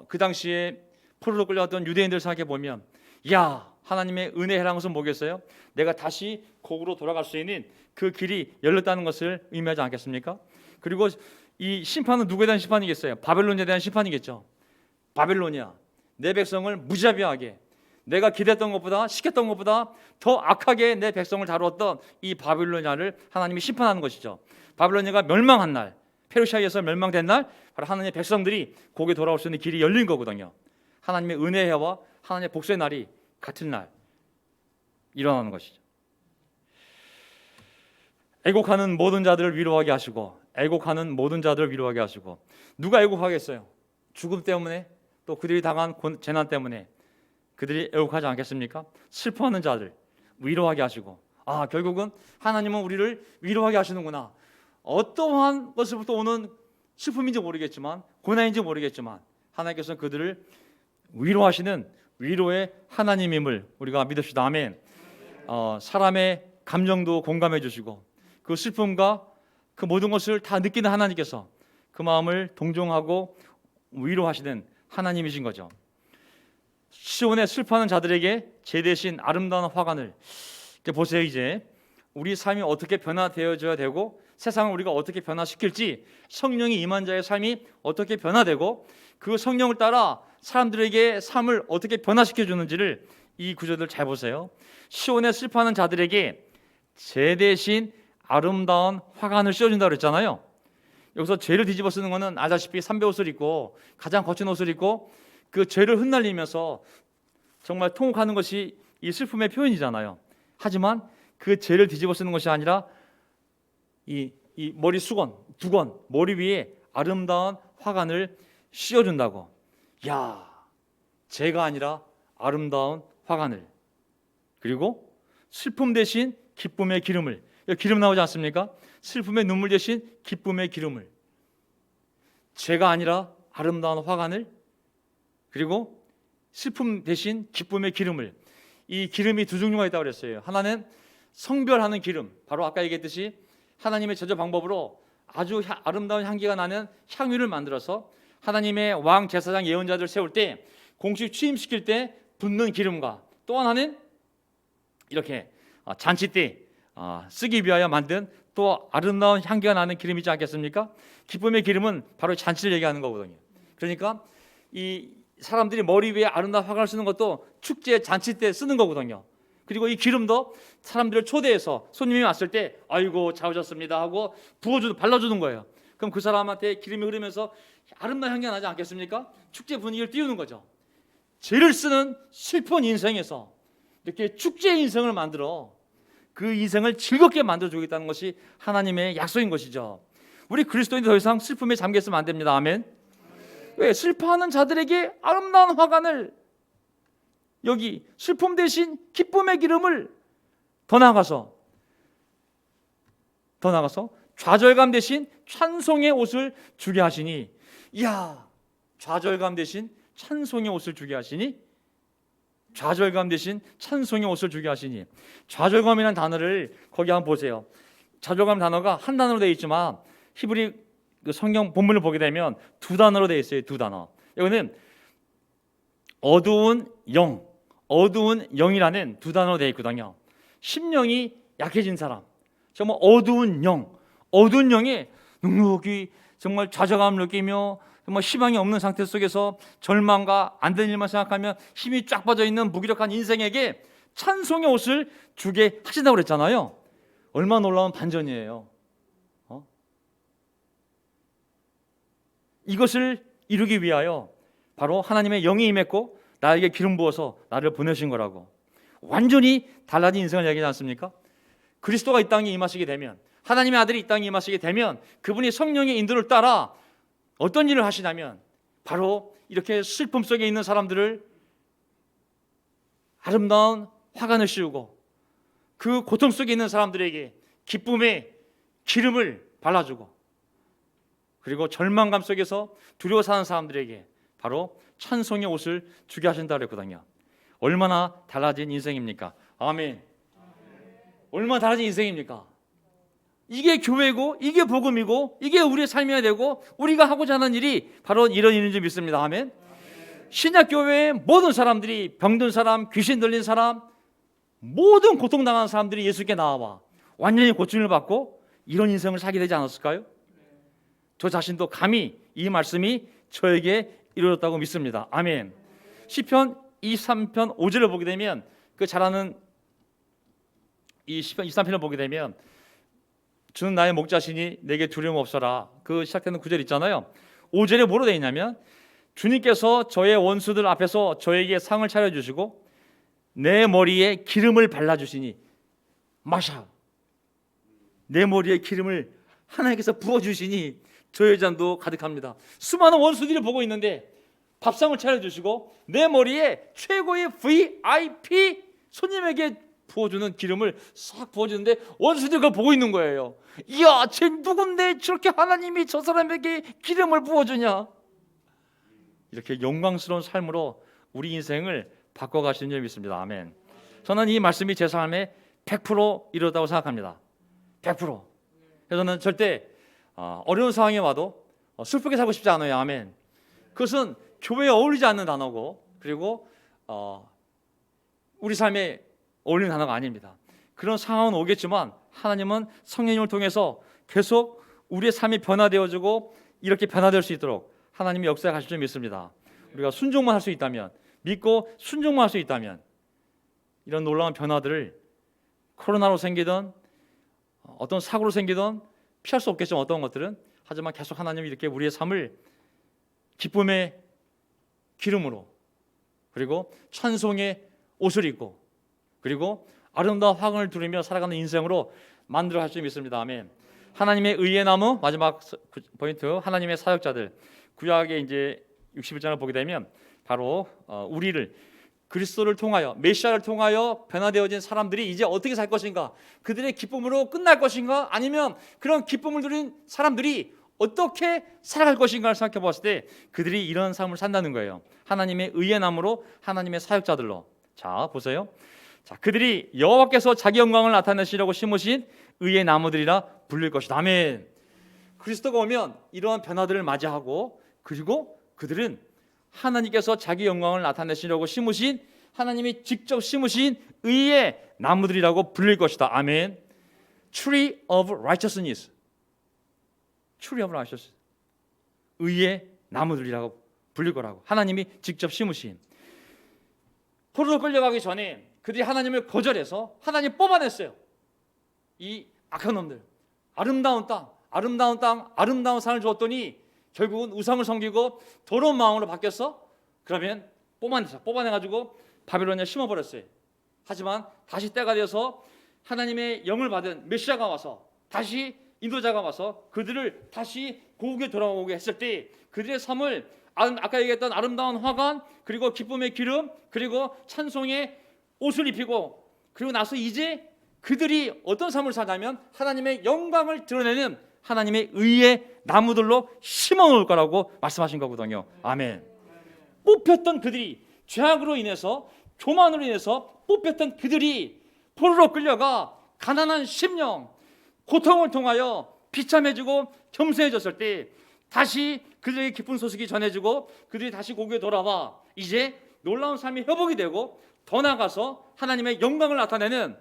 그 당시에 포로로 끌려왔던 유대인들 생각해 보면, 야, 하나님의 은혜라는 것은 뭐겠어요? 내가 다시 고국으로 돌아갈 수 있는 그 길이 열렸다는 것을 의미하지 않겠습니까? 그리고 이 심판은 누구에 대한 심판이겠어요? 바벨론에 대한 심판이겠죠. 바벨론이야, 내 백성을 무자비하게, 내가 기대했던 것보다, 시켰던 것보다 더 악하게 내 백성을 다루었던 이 바빌로니아를 하나님이 심판하는 것이죠. 바빌로니아가 멸망한 날, 페르시아에 의해서 멸망된 날, 바로 하나님의 백성들이 고개 돌아올 수 있는 길이 열린 거거든요. 하나님의 은혜의 해와 하나님의 복수의 날이 같은 날 일어나는 것이죠. 애곡하는 모든 자들을 위로하게 하시고, 애곡하는 모든 자들을 위로하게 하시고. 누가 애곡하겠어요? 죽음 때문에, 또 그들이 당한 재난 때문에 그들이 애곡하지 않겠습니까? 슬퍼하는 자들 위로하게 하시고. 결국은 하나님은 우리를 위로하게 하시는구나. 어떠한 것으로부터 오는 슬픔인지 모르겠지만, 고난인지 모르겠지만, 하나님께서는 그들을 위로하시는 위로의 하나님임을 우리가 믿읍시다. 아멘. 사람의 감정도 공감해 주시고, 그 슬픔과 그 모든 것을 다 느끼는 하나님께서 그 마음을 동정하고 위로하시는 하나님이신 거죠. 시온에 슬퍼하는 자들에게 제대신 아름다운 화관을. 보세요. 이제 우리 삶이 어떻게 변화되어져야 되고, 세상을 우리가 어떻게 변화시킬지, 성령이 임한 자의 삶이 어떻게 변화되고, 그 성령을 따라 사람들에게 삶을 어떻게 변화시켜 주는지를 이 구절들 잘 보세요. 시온에 슬퍼하는 자들에게 제대신 아름다운 화관을 씌워준다고 그랬잖아요. 여기서 죄를 뒤집어 쓰는 것은 알다시피 삼베옷을 입고, 가장 거친 옷을 입고 그 죄를 흩날리면서 정말 통곡하는 것이 이 슬픔의 표현이잖아요. 하지만 그 죄를 뒤집어 쓰는 것이 아니라 이 머리 수건, 두건, 머리 위에 아름다운 화관을 씌워준다고. 야, 죄가 아니라 아름다운 화관을, 그리고 슬픔 대신 기쁨의 기름을. 여기 기름 나오지 않습니까? 슬픔의 눈물 대신 기쁨의 기름을. 죄가 아니라 아름다운 화관을, 그리고 슬픔 대신 기쁨의 기름을. 이 기름이 두 종류가 있다고 그랬어요. 하나는 성별하는 기름, 바로 아까 얘기했듯이 하나님의 제조 방법으로 아주 아름다운 향기가 나는 향유를 만들어서 하나님의 왕, 제사장, 예언자들 세울 때, 공식 취임시킬 때 붓는 기름과, 또 하나는 이렇게 잔치 때 쓰기 위하여 만든 또 아름다운 향기가 나는 기름이지 않겠습니까? 기쁨의 기름은 바로 잔치를 얘기하는 거거든요. 그러니까 이 사람들이 머리 위에 아름다운 화관을 쓰는 것도 축제, 잔치 때 쓰는 거거든요. 그리고 이 기름도 사람들을 초대해서 손님이 왔을 때 아이고 잘 오셨습니다 하고 발라주는 거예요. 그럼 그 사람한테 기름이 흐르면서 아름다운 향기가 나지 않겠습니까? 축제 분위기를 띄우는 거죠. 죄를 쓰는 슬픈 인생에서 이렇게 축제 인생을 만들어 그 인생을 즐겁게 만들어주겠다는 것이 하나님의 약속인 것이죠. 우리 그리스도인들 더 이상 슬픔에 잠겨 있으면 안 됩니다. 아멘. 왜? 슬퍼하는 자들에게 아름다운 화관을, 여기 슬픔 대신 기쁨의 기름을, 더 나아가서 좌절감 대신 찬송의 옷을 주게 하시니, 이야, 좌절감 대신 찬송의 옷을 주게 하시니, 좌절감 대신 찬송의 옷을 주게 하시니. 좌절감이라는 단어를 거기 한번 보세요. 좌절감 단어가 한 단어로 되어 있지만 히브리 그 성경 본문을 보게 되면 두 단어로 되어 있어요. 두 단어. 이거는 어두운 영이라는 두 단어로 되어 있거든요. 심령이 약해진 사람, 정말 어두운 영이 눅눅이 정말 좌절감을 느끼며 정말 희망이 없는 상태 속에서 절망과 안 되는 일만 생각하며 힘이 쫙 빠져 있는 무기력한 인생에게 찬송의 옷을 주게 하신다고 그랬잖아요. 얼마나 놀라운 반전이에요. 이것을 이루기 위하여 바로 하나님의 영이 임했고 나에게 기름 부어서 나를 보내신 거라고. 완전히 달라진 인생을 얘기하지 않습니까? 그리스도가 이 땅에 임하시게 되면, 하나님의 아들이 이 땅에 임하시게 되면 그분이 성령의 인도를 따라 어떤 일을 하시냐면 바로 이렇게 슬픔 속에 있는 사람들을 아름다운 화관을 씌우고 그 고통 속에 있는 사람들에게 기쁨의 기름을 발라주고, 그리고 절망감 속에서 두려워 사는 사람들에게 바로 찬송의 옷을 주게 하신다고 그랬거든요. 얼마나 달라진 인생입니까? 아멘. 얼마나 달라진 인생입니까? 이게 교회고, 이게 복음이고, 이게 우리의 삶이어야 되고, 우리가 하고자 하는 일이 바로 이런 일인 줄 믿습니다. 아멘. 신약교회의 모든 사람들이, 병든 사람, 귀신 들린 사람, 모든 고통당하는 사람들이 예수께 나와봐 완전히 고침을 받고 이런 인생을 살게 되지 않았을까요? 저 자신도 감히 이 말씀이 저에게 이루어졌다고 믿습니다. 아멘. 시편 23편 5절을 보게 되면, 그 잘 아는 이 시편 23편을 보게 되면, 주는 나의 목자시니 내게 두려움 없어라, 그 시작되는 구절 있잖아요. 5절에 뭐로 되어 있냐면, 주님께서 저의 원수들 앞에서 저에게 상을 차려주시고 내 머리에 기름을 발라주시니, 마샤, 내 머리에 기름을 하나님께서 부어주시니 저의 잔도 가득합니다. 수많은 원수들이 보고 있는데 밥상을 차려주시고 내 머리에 최고의 VIP 손님에게 부어주는 기름을 싹 부어주는데 원수들이 그걸 보고 있는 거예요. 이야, 쟤 누군데 저렇게 하나님이 저 사람에게 기름을 부어주냐. 이렇게 영광스러운 삶으로 우리 인생을 바꿔가시는 줄 믿습니다. 아멘. 저는 이 말씀이 제 삶에 100% 이루어졌다고 생각합니다. 100%. 그래서 저는 절대 어려운 상황에 와도 슬프게 살고 싶지 않아요. 아멘. 그것은 교회에 어울리지 않는 단어고, 그리고 우리 삶에 어울리는 단어가 아닙니다. 그런 상황은 오겠지만 하나님은 성령님을 통해서 계속 우리의 삶이 변화되어지고 이렇게 변화될 수 있도록 하나님이 역사에 가실 줄 믿습니다. 우리가 순종만 할 수 있다면, 믿고 순종만 할 수 있다면 이런 놀라운 변화들을 코로나로 생기든 어떤 사고로 생기든 피할 수 없겠지만 어떤 것들은, 하지만 계속 하나님이 이렇게 우리의 삶을 기쁨의 기름으로, 그리고 찬송의 옷을 입고, 그리고 아름다운 화관을 두르며 살아가는 인생으로 만들어 갈 수 믿습니다. 아멘. 하나님의 의의 나무, 마지막 포인트, 하나님의 사역자들. 구약의 이제 61장을 보게 되면 바로 우리를, 그리스도를 통하여, 메시아를 통하여 변화되어진 사람들이 이제 어떻게 살 것인가, 그들의 기쁨으로 끝날 것인가, 아니면 그런 기쁨을 누린 사람들이 어떻게 살아갈 것인가를 생각해 봤을 때 그들이 이런 삶을 산다는 거예요. 하나님의 의의 나무로, 하나님의 사역자들로. 자, 보세요. 자, 그들이 여호와께서 자기 영광을 나타내시려고 심으신 의의 나무들이라 불릴 것이다. 아멘. 그리스도가 오면 이러한 변화들을 맞이하고, 그리고 그들은 하나님께서 자기 영광을 나타내시려고 심으신, 하나님이 직접 심으신 의의 나무들이라고 불릴 것이다. 아멘. Tree of righteousness. Tree of righteousness. 의의 나무들이라고 불릴 거라고. 하나님이 직접 심으신. 포로로 끌려가기 전에 그들이 하나님을 거절해서 하나님 뽑아냈어요. 이 악한 놈들. 아름다운 땅, 아름다운 산을 주었더니 결국은 우상을 섬기고 더러운 마음으로 바뀌었어. 그러면 뽑아내가지고 바벨론에 심어버렸어요. 하지만 다시 때가 되어서 하나님의 영을 받은 메시아가 와서, 다시 인도자가 와서 그들을 다시 고국에 돌아오게 했을 때 그들의 삶을 아까 얘기했던 아름다운 화관, 그리고 기쁨의 기름, 그리고 찬송의 옷을 입히고, 그리고 나서 이제 그들이 어떤 삶을 사냐면 하나님의 영광을 드러내는 하나님의 의의 나무들로 심어 놓을 거라고 말씀하신 거거든요. 아멘. 뽑혔던 그들이, 죄악으로 인해서, 교만으로 인해서 뽑혔던 그들이 포로로 끌려가 가난한 심령, 고통을 통하여 비참해지고 겸손해졌을 때 다시 그들에게 기쁜 소식이 전해지고 그들이 다시 고국에 돌아와 이제 놀라운 삶이 회복이 되고, 더 나아가서 하나님의 영광을 나타내는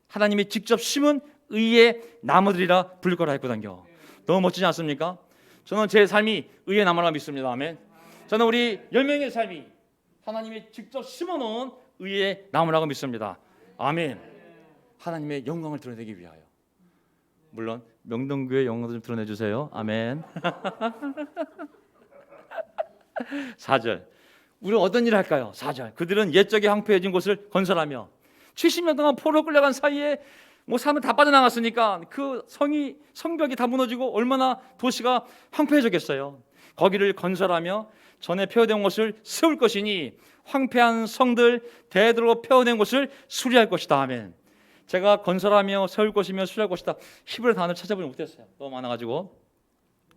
하나님이 직접 심은 의의 나무들이라 부를 거라 했거든요. 너무 멋지지 않습니까? 저는 제 삶이 의의 나무라 믿습니다. 아멘. 저는 우리 10명의 삶이 하나님이 직접 심어놓은 의의 나무라고 믿습니다. 아멘. 하나님의 영광을 드러내기 위하여. 물론 명동교회 영광도 좀 드러내주세요. 아멘. 4절, 우리는 어떤 일을 할까요? 4절, 그들은 옛적에 황폐해진 곳을 건설하며 70년 동안 포로로 끌려간 사이에 사람은 다 빠져나갔으니까 그 성벽이 다 무너지고 얼마나 도시가 황폐해졌겠어요. 거기를 건설하며 전에 폐허된 곳을 세울 것이니 황폐한 성들 대대로 폐허된 곳을 수리할 것이다. 아멘. 제가 건설하며 세울 것이며 수리할 것이다, 히브리 단어를 찾아보지 못했어요. 너무 많아가지고.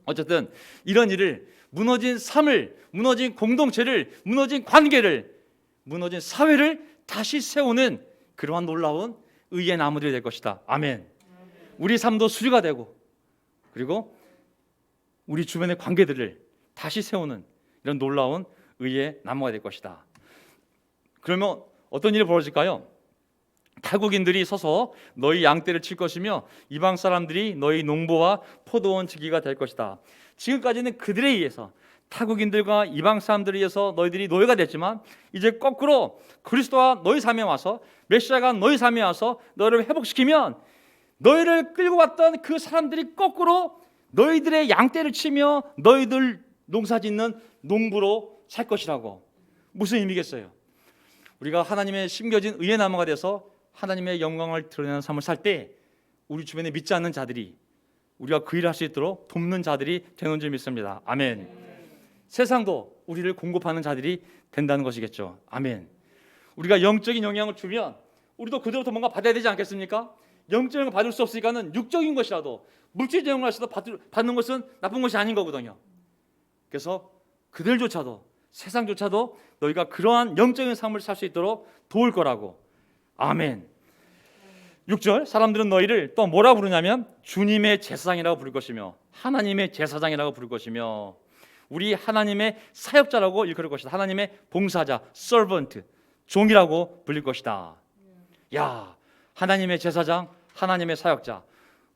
어쨌든 이런 일을, 무너진 삶을, 무너진 공동체를, 무너진 관계를, 무너진 사회를 다시 세우는 그러한 놀라운 의의 나무들이 될 것이다. 아멘. 우리 삶도 수리가 되고, 그리고 우리 주변의 관계들을 다시 세우는 이런 놀라운 의의 나무가 될 것이다. 그러면 어떤 일이 벌어질까요? 타국인들이 서서 너희 양떼를 칠 것이며 이방 사람들이 너희 농부와 포도원 지기가 될 것이다. 지금까지는 그들에 의해서, 타국인들과 이방 사람들에 의해서 너희들이 노예가 됐지만 이제 거꾸로 그리스도가 너희 삶에 와서, 메시아가 너희 삶에 와서 너희를 회복시키면 너희를 끌고 왔던 그 사람들이 거꾸로 너희들의 양떼를 치며 너희들 농사짓는 농부로 살 것이라고. 무슨 의미겠어요? 우리가 하나님의 심겨진 의의 나무가 돼서 하나님의 영광을 드러내는 삶을 살 때 우리 주변에 믿지 않는 자들이, 우리가 그 일을 할 수 있도록 돕는 자들이 되는 줄 믿습니다. 아멘. 세상도 우리를 공급하는 자들이 된다는 것이겠죠. 아멘. 우리가 영적인 영향을 주면 우리도 그들로부터 뭔가 받아야 되지 않겠습니까? 영적인 영향을 받을 수 없으니까는 육적인 것이라도, 물질적인 영향을 받는 것은 나쁜 것이 아닌 거거든요. 그래서 그들조차도, 세상조차도 너희가 그러한 영적인 삶을 살 수 있도록 도울 거라고. 아멘. 6절, 사람들은 너희를 또 뭐라 부르냐면 주님의 제사장이라고 부를 것이며 하나님의 제사장이라고 부를 것이며 우리 하나님의 사역자라고 일컬을 것이다. 하나님의 봉사자, servant, 종이라고 불릴 것이다. 야, 하나님의 제사장, 하나님의 사역자,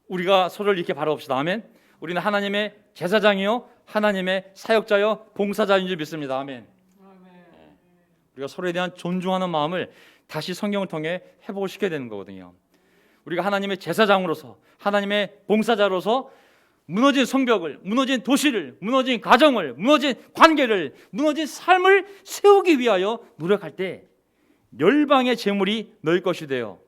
우리가 서로를 이렇게 바라봅시다. 아멘. 우리는 하나님의 제사장이요, 하나님의 사역자요, 봉사자인 줄 믿습니다. 아멘. 우리가 서로에 대한 존중하는 마음을 다시 성경을 통해 회복을 시켜야 되는 거거든요. 우리가 하나님의 제사장으로서, 하나님의 봉사자로서 무너진 성벽을, 무너진 도시를, 무너진 가정을, 무너진 관계를, 무너진 삶을 세우기 위하여 노력할 때 열방의 재물이 너희 것이 되어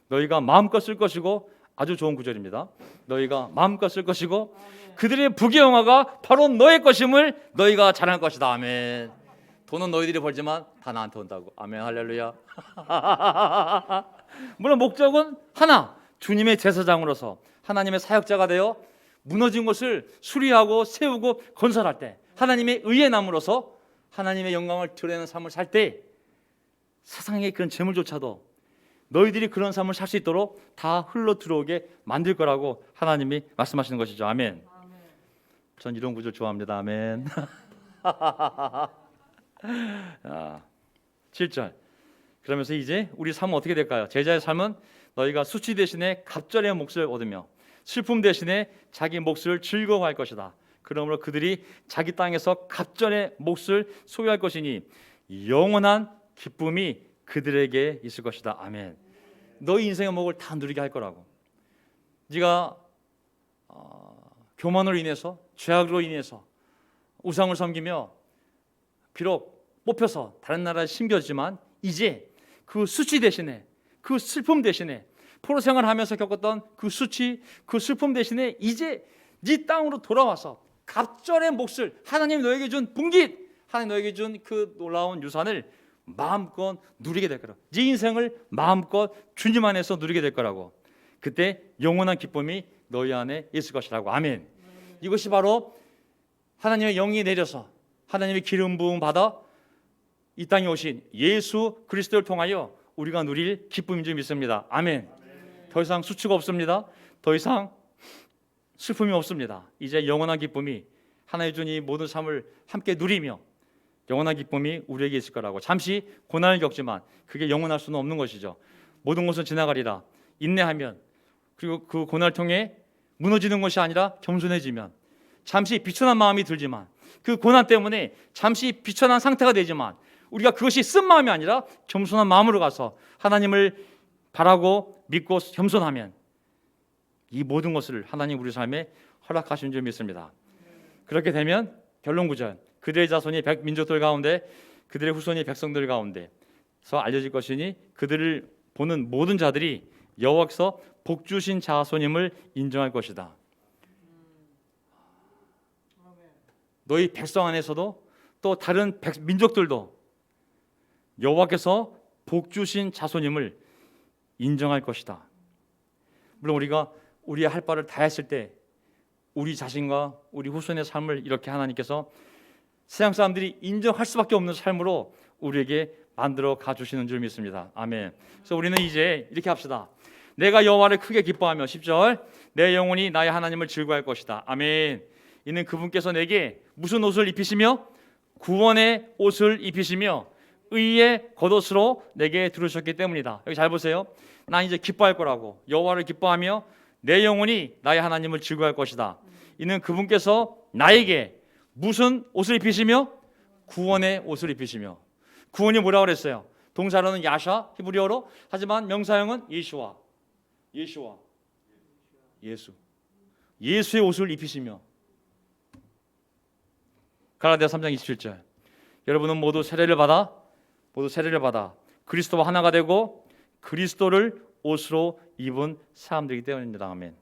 너희가 마음껏 쓸 것이고, 아주 좋은 구절입니다. 너희가 마음껏 쓸 것이고 그들의 부귀영화가 바로 너의 것임을 너희가 자랑할 것이다. 아멘. 돈은 너희들이 벌지만 다 나한테 온다고. 아멘. 할렐루야. 물론 목적은 하나, 주님의 제사장으로서 하나님의 사역자가 되어 무너진 것을 수리하고 세우고 건설할 때, 하나님의 의의 나무로서 하나님의 영광을 드러내는 삶을 살 때 세상의 그런 재물조차도 너희들이 그런 삶을 살 수 있도록 다 흘러 들어오게 만들 거라고 하나님이 말씀하시는 것이죠. 아멘. 전 이런 구절 좋아합니다. 아멘. 7절, 그러면서 이제 우리 삶은 어떻게 될까요? 제자의 삶은 너희가 수치 대신에 갑절의 몫을 얻으며 슬픔 대신에 자기 몫을 즐거워할 것이다. 그러므로 그들이 자기 땅에서 갑절의 몫을 소유할 것이니 영원한 기쁨이 그들에게 있을 것이다. 아멘. 너희 인생의 몫을 다 누리게 할 거라고. 네가 교만으로 인해서, 죄악으로 인해서 우상을 섬기며 비록 뽑혀서 다른 나라에 심겨지만 이제 그 수치 대신에, 그 슬픔 대신에, 포로 생활하면서 겪었던 그 수치, 그 슬픔 대신에 이제 네 땅으로 돌아와서 갑절의 몫을, 하나님이 너에게 준 분깃, 하나님 너에게 준 그 놀라운 유산을 마음껏 누리게 될 거라고. 네 인생을 마음껏 주님 안에서 누리게 될 거라고. 그때 영원한 기쁨이 너희 안에 있을 것이라고. 아멘. 이것이 바로 하나님의 영이 내려서 하나님의 기름 부음 받아 이 땅에 오신 예수 그리스도를 통하여 우리가 누릴 기쁨인 줄 믿습니다. 아멘. 더 이상 수치가 없습니다. 더 이상 슬픔이 없습니다. 이제 영원한 기쁨이 하나님 준 이 모든 삶을 함께 누리며 영원한 기쁨이 우리에게 있을 거라고. 잠시 고난을 겪지만 그게 영원할 수는 없는 것이죠. 모든 것은 지나가리라. 인내하면, 그리고 그 고난을 통해 무너지는 것이 아니라 겸손해지면, 잠시 비천한 마음이 들지만, 그 고난 때문에 잠시 비천한 상태가 되지만 우리가 그것이 쓴 마음이 아니라 겸손한 마음으로 가서 하나님을 바라고 믿고 겸손하면 이 모든 것을 하나님 우리 삶에 허락하시는 줄 믿습니다. 그렇게 되면 결론 구절, 그들의 자손이 민족들 가운데 그들의 후손이 백성들 가운데서 알려질 것이니 그들을 보는 모든 자들이 여호와께서 복 주신 자손임을 인정할 것이다. 너희 백성 안에서도 또 다른 민족들도 여호와께서 복 주신 자손임을 인정할 것이다. 물론 우리가 우리의 할 바를 다 했을 때 우리 자신과 우리 후손의 삶을 이렇게 하나님께서 세상 사람들이 인정할 수밖에 없는 삶으로 우리에게 만들어 가주시는 줄 믿습니다. 아멘. 그래서 우리는 이제 이렇게 합시다. 내가 여호와를 크게 기뻐하며 10절 내 영혼이 나의 하나님을 즐거워할 것이다. 아멘. 이는 그분께서 내게 무슨 옷을 입히시며 구원의 옷을 입히시며 의의 겉옷으로 내게 두르셨기 때문이다. 여기 잘 보세요. 난 이제 기뻐할 거라고. 여호와를 기뻐하며 내 영혼이 나의 하나님을 즐거워할 것이다. 이는 그분께서 나에게 무슨 옷을 입히시며 구원의 옷을 입히시며. 구원이 뭐라고 그랬어요? 동사로는 야샤, 히브리어로. 하지만 명사형은 예수와. 예수. 예수의 옷을 입히시며. 갈라디아 3장 27절. 여러분은 모두 세례를 받아 그리스도와 하나가 되고 그리스도를 옷으로 입은 사람들이기 때문입니다. 아멘.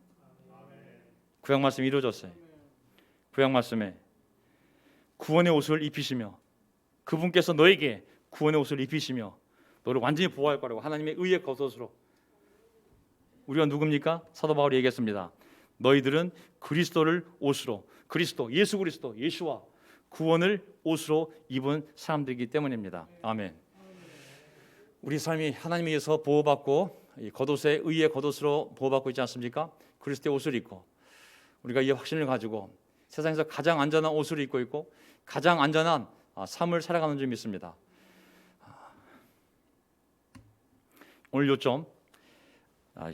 구약 말씀이 이루어졌어요. 구약 말씀에 구원의 옷을 입히시며 그분께서 너에게 구원의 옷을 입히시며 너를 완전히 보호할 거라고. 하나님의 의의 겉옷으로. 우리가 누굽니까? 사도 바울이 얘기했습니다. 너희들은 그리스도를 옷으로, 그리스도, 예수 그리스도, 예수와 구원을 옷으로 입은 사람들이기 때문입니다. 아멘. 우리 삶이 하나님에 의해서 보호받고 이 겉옷의 의의 겉옷으로 보호받고 있지 않습니까? 그리스도의 옷을 입고 우리가 이 확신을 가지고 세상에서 가장 안전한 옷을 입고 있고 가장 안전한 삶을 살아가는 줄 믿습니다. 오늘 요점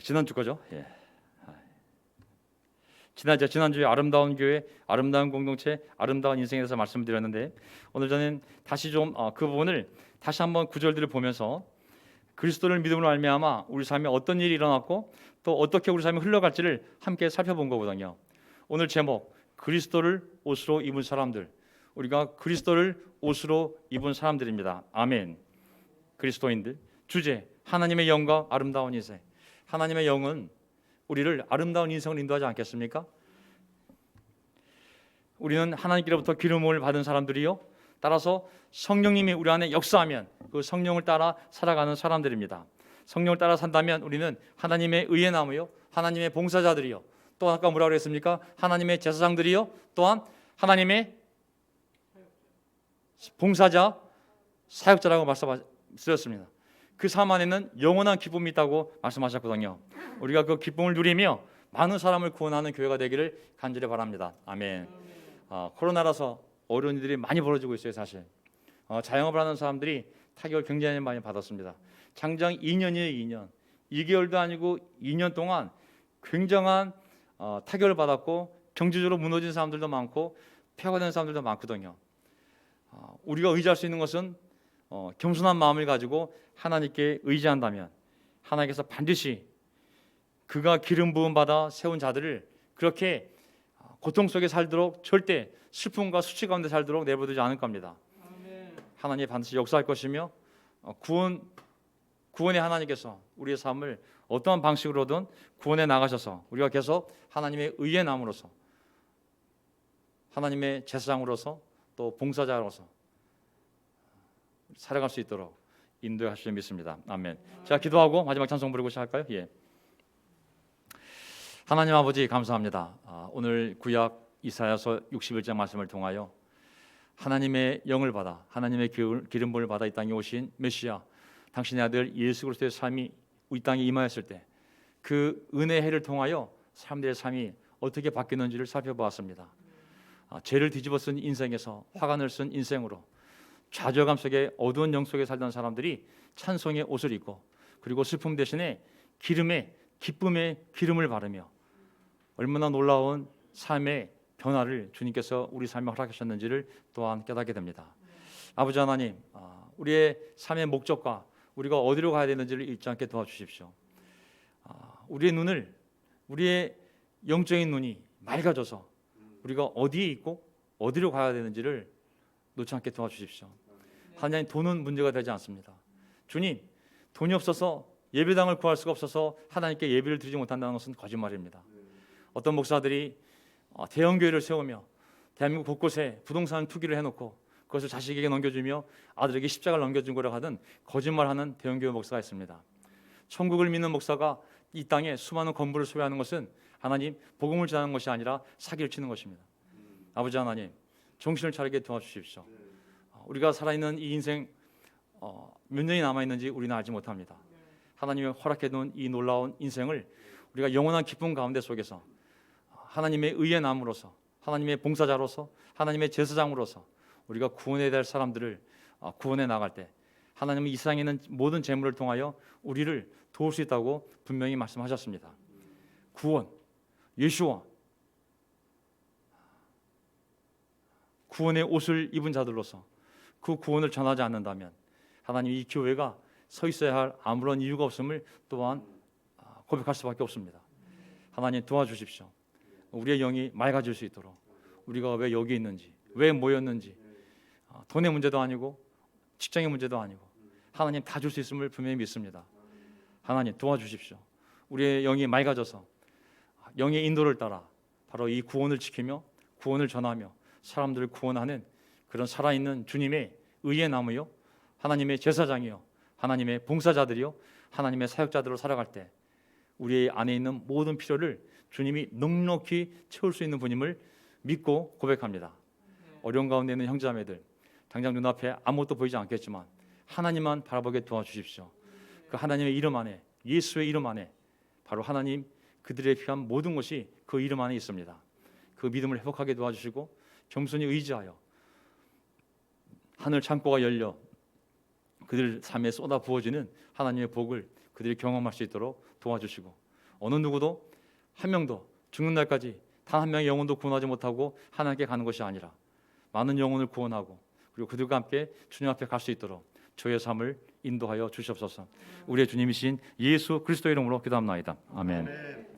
지난주 거죠. 예. 지난주에 아름다운 교회, 아름다운 공동체, 아름다운 인생에 대해서 말씀드렸는데 오늘 저는 다시 좀 그 부분을 다시 한번 구절들을 보면서 그리스도를 믿음으로 말미암아 우리 삶에 어떤 일이 일어났고 또 어떻게 우리 삶이 흘러갈지를 함께 살펴본 거거든요. 오늘 제목 그리스도를 옷으로 입은 사람들. 우리가 그리스도를 옷으로 입은 사람들입니다. 아멘. 그리스도인들. 주제 하나님의 영과 아름다운 인생. 하나님의 영은 우리를 아름다운 인생을 인도하지 않겠습니까? 우리는 하나님께로부터 기름을 받은 사람들이요, 따라서 성령님이 우리 안에 역사하면 그 성령을 따라 살아가는 사람들입니다. 성령을 따라 산다면 우리는 하나님의 의의 나무요, 하나님의 봉사자들이요, 또 아까 뭐라고 그랬습니까? 하나님의 제사장들이요, 또한 하나님의 봉사자, 사역자라고 말씀드렸습니다. 그 삶 안에는 영원한 기쁨이 있다고 말씀하셨거든요. 우리가 그 기쁨을 누리며 많은 사람을 구원하는 교회가 되기를 간절히 바랍니다. 아멘. 코로나라서 어려운 일들이 많이 벌어지고 있어요. 사실 자영업을 하는 사람들이 타격을 굉장히 많이 받았습니다. 장장 2년이에요. 2개월도 아니고 2년 동안 굉장한 타격을 받았고 경제적으로 무너진 사람들도 많고 폐허가 된 사람들도 많거든요. 우리가 의지할 수 있는 것은 겸손한 마음을 가지고 하나님께 의지한다면 하나님께서 반드시 그가 기름 부음 받아 세운 자들을 그렇게 고통 속에 살도록 절대 슬픔과 수치 가운데 살도록 내버려두지 않을 겁니다. 하나님이 반드시 역사할 것이며 구원의 하나님께서 우리의 삶을 어떠한 방식으로든 구원해 나가셔서 우리가 계속 하나님의 의의 남으로서 하나님의 제사장으로서 또 봉사자로서 살아갈 수 있도록 인도해 하실 줄 믿습니다. 아멘. 제가 기도하고 마지막 찬송 부르고 시작할까요? 예. 하나님 아버지 감사합니다. 오늘 구약 이사야서 61장 말씀을 통하여 하나님의 영을 받아 하나님의 기름 부음을 받아 이 땅에 오신 메시아 당신의 아들 예수 그리스도의 삶이 이 땅에 임하였을 때 그 은혜의 해를 통하여 사람들의 삶이 어떻게 바뀌는지를 살펴보았습니다. 죄를 뒤집어 쓴 인생에서 화관을 쓴 인생으로 좌절감 속에 어두운 영 속에 살던 사람들이 찬송의 옷을 입고 그리고 슬픔 대신에 기쁨의 기름을 바르며 얼마나 놀라운 삶의 변화를 주님께서 우리 삶에 허락하셨는지를 또한 깨닫게 됩니다. 아버지 하나님, 우리의 삶의 목적과 우리가 어디로 가야 되는지를 잊지 않게 도와주십시오. 우리의 영적인 눈이 맑아져서 우리가 어디에 있고 어디로 가야 되는지를 놓지 않게 도와주십시오. 하나님, 돈은 문제가 되지 않습니다. 주님, 돈이 없어서 예배당을 구할 수가 없어서 하나님께 예배를 드리지 못한다는 것은 거짓말입니다. 어떤 목사들이 대형 교회를 세우며 대한민국 곳곳에 부동산 투기를 해놓고 그것을 자식에게 넘겨주며 아들에게 십자가를 넘겨준 거라 하든 거짓말하는 대형 교회 목사가 있습니다. 천국을 믿는 목사가 이 땅에 수많은 건물을 소유하는 것은 하나님 복음을 전하는 것이 아니라 사기를 치는 것입니다. 아버지 하나님, 정신을 차리게 도와주십시오. 우리가 살아있는 이 인생 몇 년이 남아있는지 우리는 알지 못합니다. 하나님의 허락해 놓은 이 놀라운 인생을 우리가 영원한 기쁨 가운데 속에서 하나님의 의의 남으로서 하나님의 봉사자로서 하나님의 제사장으로서 우리가 구원해야 될 사람들을 구원해 나갈 때 하나님은 이 세상에 있는 모든 재물을 통하여 우리를 도울 수 있다고 분명히 말씀하셨습니다. 구원, 예수와 구원의 옷을 입은 자들로서 그 구원을 전하지 않는다면 하나님 이 교회가 서 있어야 할 아무런 이유가 없음을 또한 고백할 수밖에 없습니다. 하나님 도와주십시오. 우리의 영이 맑아질 수 있도록 우리가 왜 여기 있는지, 왜 모였는지, 돈의 문제도 아니고 직장의 문제도 아니고 하나님 다 줄 수 있음을 분명히 믿습니다. 하나님 도와주십시오. 우리의 영이 맑아져서 영의 인도를 따라 바로 이 구원을 지키며 구원을 전하며 사람들을 구원하는 그런 살아있는 주님의 의의 나무요 하나님의 제사장이요 하나님의 봉사자들이요 하나님의 사역자들로 살아갈 때 우리 안에 있는 모든 필요를 주님이 넉넉히 채울 수 있는 분임을 믿고 고백합니다. 어려운 가운데 있는 형제자매들, 당장 눈앞에 아무것도 보이지 않겠지만 하나님만 바라보게 도와주십시오. 그 하나님의 이름 안에, 예수의 이름 안에 바로 하나님 그들의 필요한 모든 것이 그 이름 안에 있습니다. 그 믿음을 회복하게 도와주시고 겸손히 의지하여 하늘 창고가 열려 그들 삶에 쏟아 부어지는 하나님의 복을 그들이 경험할 수 있도록 도와주시고 어느 누구도 한 명도 죽는 날까지 단 한 명의 영혼도 구원하지 못하고 하나님께 가는 것이 아니라 많은 영혼을 구원하고 그리고 그들과 함께 주님 앞에 갈 수 있도록 저의 삶을 인도하여 주시옵소서. 우리의 주님이신 예수 그리스도 이름으로 기도합나이다. 아멘.